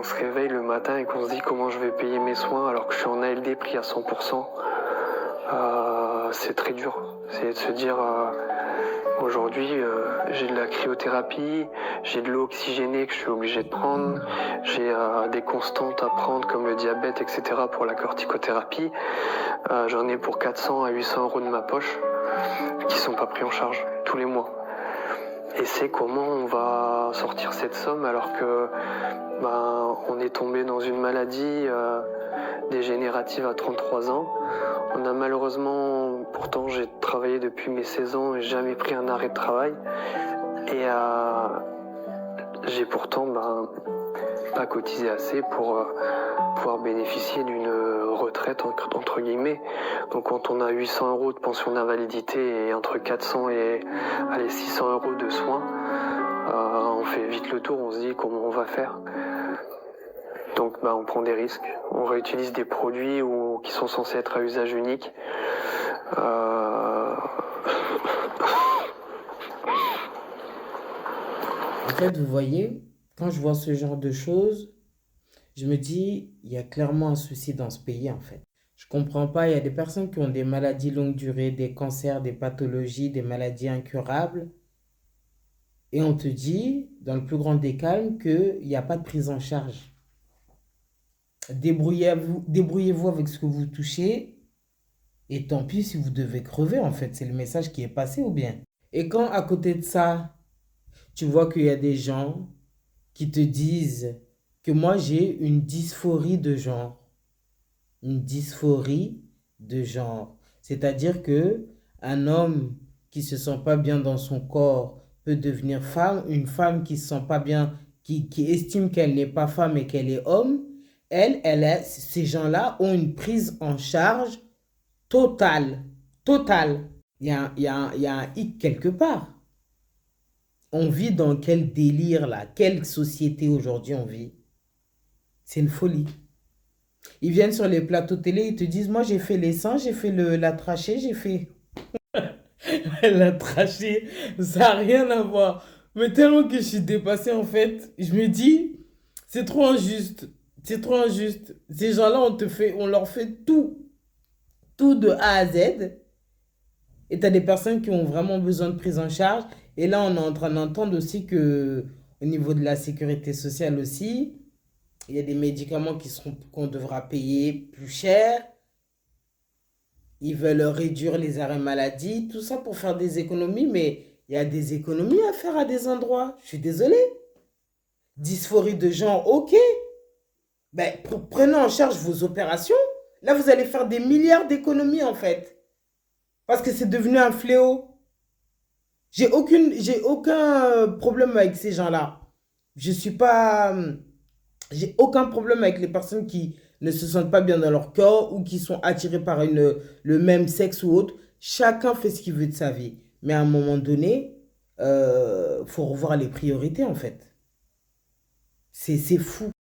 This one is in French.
se réveille le matin et qu'on se dit comment je vais payer mes soins alors que je suis en ALD pris à 100%, c'est très dur. C'est de se dire aujourd'hui j'ai de la cryothérapie, j'ai de l'eau oxygénée que je suis obligé de prendre, j'ai des constantes à prendre comme le diabète, etc. pour la corticothérapie. J'en ai pour 400 à 800 euros de ma poche qui sont pas pris en charge tous les mois. Et c'est comment on va sortir cette somme alors que on est tombé dans une maladie dégénérative à 33 ans. On a malheureusement, pourtant j'ai travaillé depuis mes 16 ans et jamais pris un arrêt de travail. Et j'ai pourtant pas cotisé assez pour pouvoir bénéficier d'une retraite entre guillemets. Donc quand on a 800 euros de pension d'invalidité et entre 400 et 600 euros de soins, on fait vite le tour, on se dit comment on va faire. Donc on prend des risques, on réutilise des produits qui sont censés être à usage unique. En fait, vous voyez, quand je vois ce genre de choses, je me dis, il y a clairement un souci dans ce pays, en fait. Je comprends pas, il y a des personnes qui ont des maladies longue durée, des cancers, des pathologies, des maladies incurables. Et on te dit, dans le plus grand des calmes, qu'il n'y a pas de prise en charge. Débrouillez-vous avec ce que vous touchez, et tant pis si vous devez crever, en fait. C'est le message qui est passé, ou bien. Et quand, à côté de ça, tu vois qu'il y a des gens qui te disent que moi, j'ai une dysphorie de genre. Une dysphorie de genre. C'est-à-dire que un homme qui se sent pas bien dans son corps peut devenir femme, une femme qui se sent pas bien, qui estime qu'elle n'est pas femme et qu'elle est homme, ces gens-là ont une prise en charge totale. Totale. Il y a un hic quelque part. On vit dans quel délire là? Quelle société aujourd'hui on vit? C'est une folie. Ils viennent sur les plateaux télé, ils te disent, moi j'ai fait les seins, j'ai fait la trachée, j'ai fait... La trachée, ça n'a rien à voir. Mais tellement que je suis dépassée en fait, je me dis, c'est trop injuste. C'est trop injuste. Ces gens-là, on leur fait tout. Tout de A à Z. Et tu as des personnes qui ont vraiment besoin de prise en charge. Et là, on est en train d'entendre aussi que au niveau de la sécurité sociale aussi, il y a des médicaments qu'on devra payer plus cher. Ils veulent réduire les arrêts maladie, tout ça pour faire des économies, mais il y a des économies à faire à des endroits. Je suis désolée. Dysphorie de genre, ok. Ben, prenez en charge vos opérations. Là, vous allez faire des milliards d'économies en fait. Parce que c'est devenu un fléau. J'ai aucun problème avec ces gens-là. Je suis pas... J'ai aucun problème avec les personnes qui ne se sentent pas bien dans leur corps ou qui sont attirées par le même sexe ou autre. Chacun fait ce qu'il veut de sa vie. Mais à un moment donné, faut revoir les priorités en fait. C'est fou.